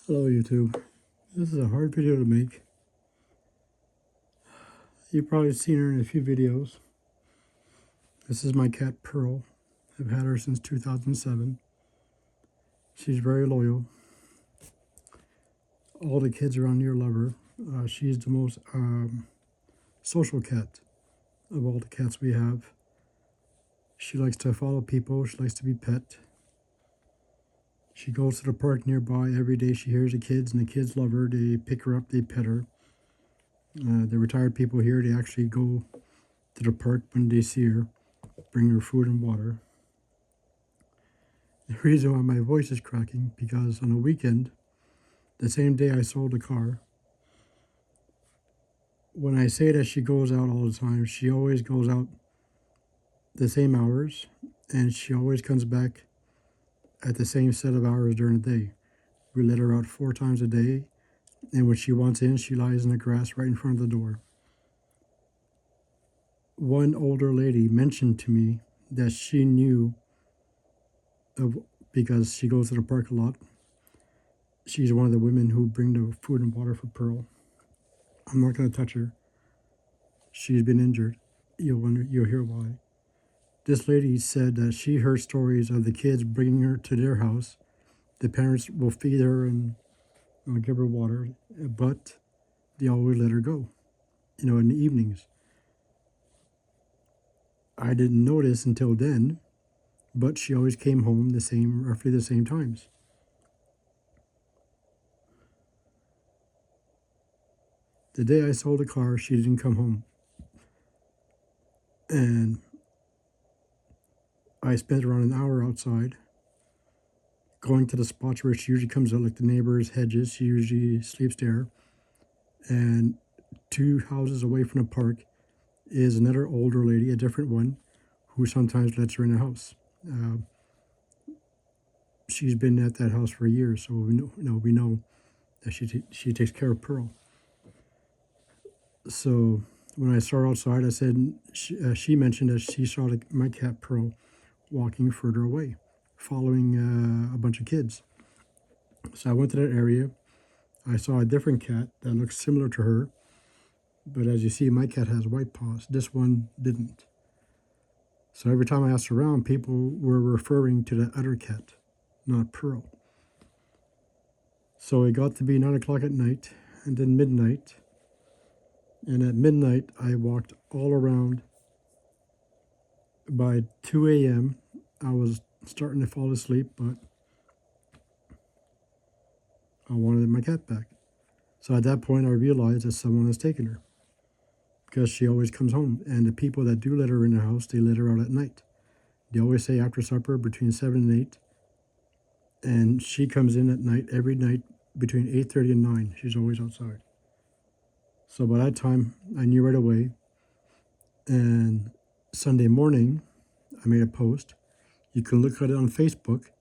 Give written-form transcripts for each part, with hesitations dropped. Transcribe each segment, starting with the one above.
Hello YouTube. This is a hard video to make. You've probably seen her in a few videos. This is my cat Pearl. I've had her since 2007. She's very loyal. All the kids around here love her. She's the most social cat of all the cats we have. She likes to follow people. She likes to be pet. She goes to the park nearby every day. She hears the kids, and the kids love her. They pick her up, they pet her. The retired people here, they actually go to the park when they see her, bring her food and water. The reason why my voice is cracking, because on a weekend, the same day I sold the car, when I say that she goes out all the time, she always goes out the same hours, and she always comes back at the same set of hours during the day. We let her out 4 times a day, and when she wants in, she lies in the grass right in front of the door. One older lady mentioned to me that she knew because she goes to the park a lot. She's one of the women who bring the food and water for Pearl. I'm not going to touch her. She's been injured. You'll hear why. This lady said that she heard stories of the kids bringing her to their house. The parents will feed her and give her water, but they always let her go, in the evenings. I didn't notice until then, but she always came home roughly the same times. The day I sold the car, she didn't come home. And I spent around an hour outside, going to the spots where she usually comes out, like the neighbor's hedges. She usually sleeps there. And 2 houses away from the park is another older lady, a different one, who sometimes lets her in the house. She's been at that house for years, so we know that she takes care of Pearl. So when I saw her outside, I said, she mentioned that she saw my cat Pearl walking further away, following a bunch of kids. So I went to that area. I saw a different cat that looks similar to her, but as you see, my cat has white paws. This one didn't. So every time I asked around, people were referring to the other cat, not Pearl. So it got to be 9 o'clock at night, and then midnight. And at midnight, I walked all around. By 2 a.m., I was starting to fall asleep, but I wanted my cat back. So at that point, I realized that someone has taken her, because she always comes home. And the people that do let her in the house, they let her out at night. They always say after supper between 7 and 8. And she comes in at night, every night, between 8:30 and 9. She's always outside. So by that time, I knew right away. And Sunday morning, I made a post. You can look at it on Facebook.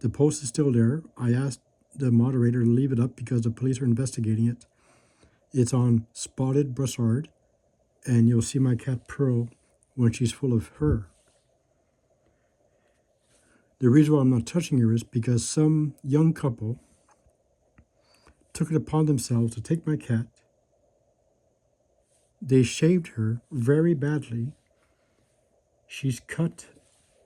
The post is still there. I asked the moderator to leave it up because the police are investigating it. It's on spotted brassard, and you'll see my cat Pearl when she's full of fur. The reason why I'm not touching her is because some young couple took it upon themselves to take my cat. They shaved her very badly. She's cut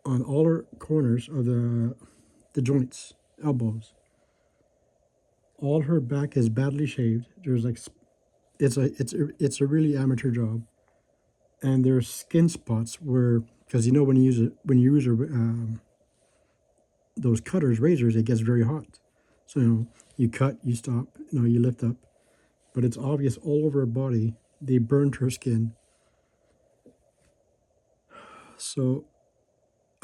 on all her corners of the joints, elbows. All her back is badly shaved. There's it's a really amateur job, and there's skin spots where, because when you use those cutters, razors, it gets very hot. So you cut, you stop, you lift up, but it's obvious all over her body. They burned her skin. So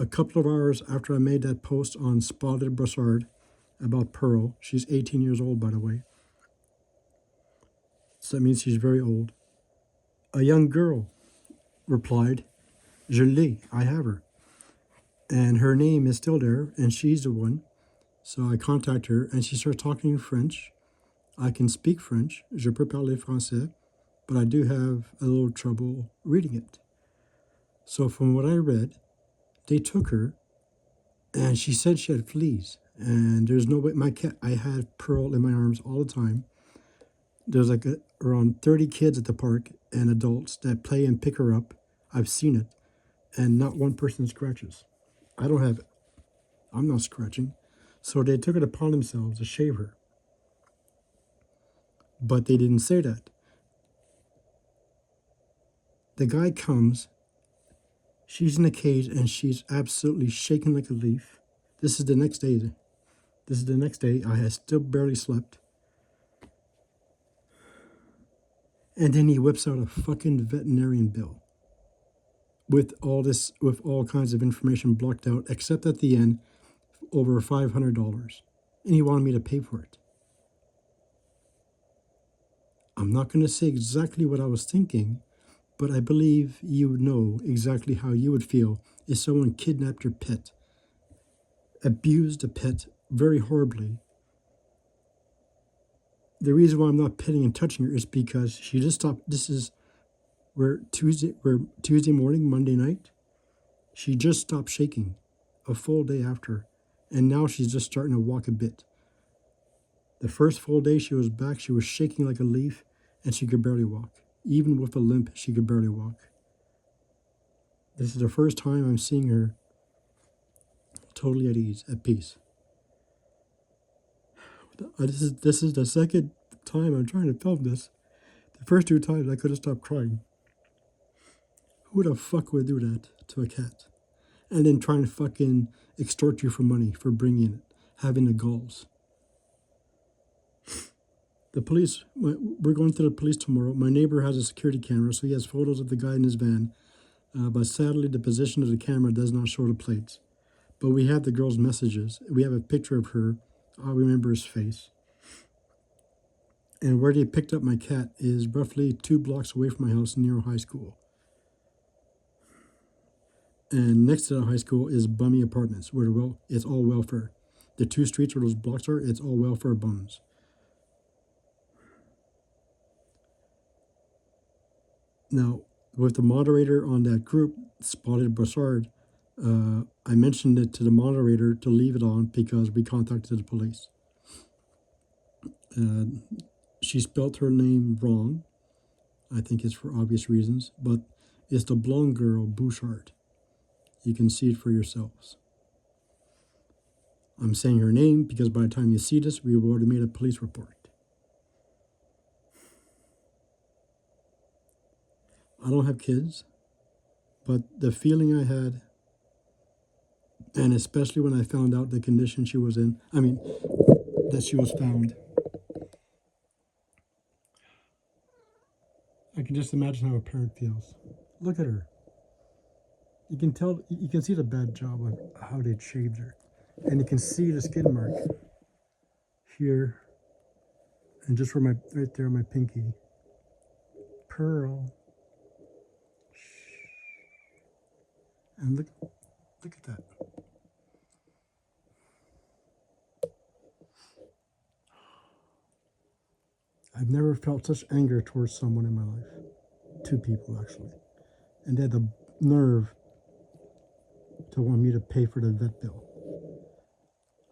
a couple of hours after I made that post on spotted brassard about Pearl, she's 18 years old, by the way. So that means she's very old. A young girl replied, "Je l'ai, I have her." And her name is still there, and she's the one. So I contact her, and she starts talking in French. I can speak French. Je peux parler français, but I do have a little trouble reading it. So from what I read, they took her, and she said she had fleas. And there's no way, my cat, I had Pearl in my arms all the time. There's like around 30 kids at the park and adults that play and pick her up. I've seen it. And not one person scratches. I don't have, I'm not scratching. So they took it upon themselves to shave her. But they didn't say that. The guy comes, she's in a cage and she's absolutely shaking like a leaf. This is the next day. This is the next day. I had still barely slept. And then he whips out a fucking veterinarian bill with all kinds of information blocked out, except at the end, over $500. And he wanted me to pay for it. I'm not going to say exactly what I was thinking, but I believe you know exactly how you would feel if someone kidnapped your pet, abused a pet very horribly. The reason why I'm not petting and touching her is because she just stopped. We're Tuesday morning, Monday night. She just stopped shaking a full day after, and now she's just starting to walk a bit. The first full day she was back, she was shaking like a leaf, and she could barely walk. Even with a limp, she could barely walk. This is the first time I'm seeing her totally at ease, at peace. This is the second time I'm trying to film this. The first two times I could have stopped crying. Who the fuck would do that to a cat? And then trying to fucking extort you for money for bringing it, having the goals. The police, we're going to the police tomorrow. My neighbor has a security camera, so he has photos of the guy in his van. But sadly, the position of the camera does not show the plates. But we have the girl's messages. We have a picture of her. I remember his face. And where they picked up my cat is roughly 2 blocks away from my house near a high school. And next to the high school is bummy apartments, where it's all welfare. The 2 streets where those blocks are, it's all welfare bums. Now, with the moderator on that group, Spotted Brassard, I mentioned it to the moderator to leave it on because we contacted the police. She spelt her name wrong. I think it's for obvious reasons, but it's the blonde girl, Bouchard. You can see it for yourselves. I'm saying her name because by the time you see this, we've already made a police report. I don't have kids, but the feeling I had, and especially when I found out the condition she was in, that she was found, I can just imagine how a parent feels. Look at her. You can tell, you can see the bad job of how they shaved her. And you can see the skin mark here, and just where right there, my pinky. Pearl. And look at that. I've never felt such anger towards someone in my life. 2 people, actually. And they had the nerve to want me to pay for the vet bill.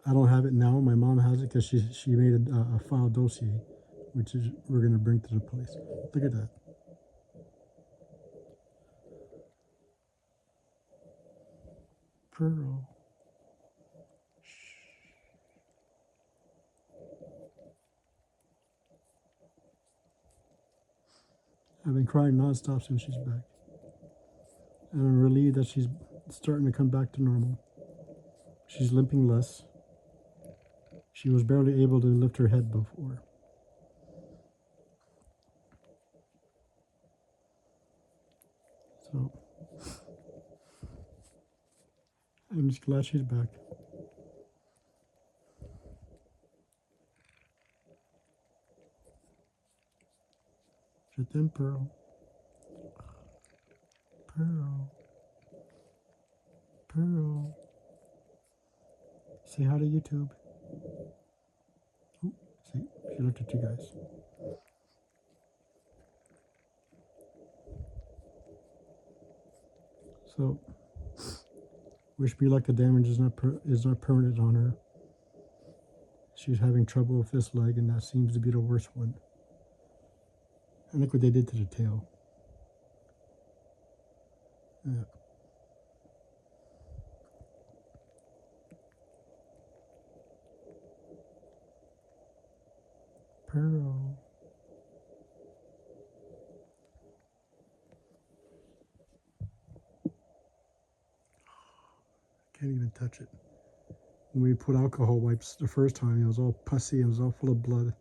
I don't have it now. My mom has it because she made a file dossier, which is we're going to bring to the police. Look at that. Pearl. I've been crying nonstop since she's back. And I'm relieved that she's starting to come back to normal. She's limping less. She was barely able to lift her head before. So, I'm just glad she's back. Je t'aime, Pearl. Pearl. Pearl. Say hi to YouTube. Oh, see, she looked at you guys. So, wish me luck. The damage is not permanent on her. she's having trouble with this leg, and that seems to be the worst one. And look what they did to the tail. Yeah. Pearl. Can't even touch it. When we put alcohol wipes the first time, it was all pussy, it was all full of blood.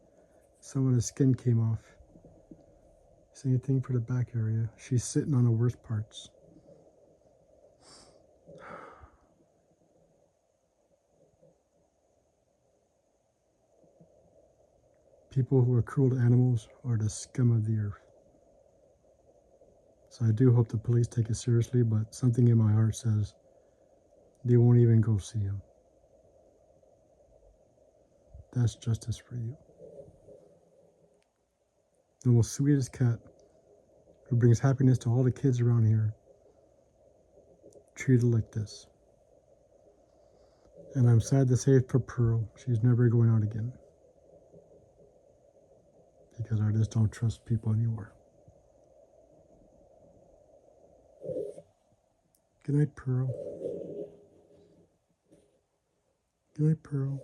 Some of the skin came off. Same thing for the back area. She's sitting on the worst parts. People who are cruel to animals are the scum of the earth. So I do hope the police take it seriously, but something in my heart says they won't even go see him. That's justice for you. The most sweetest cat who brings happiness to all the kids around here, treated like this. And I'm sad to say it for Pearl. She's never going out again. Because I just don't trust people anymore. Good night, Pearl. Good night, Pearl.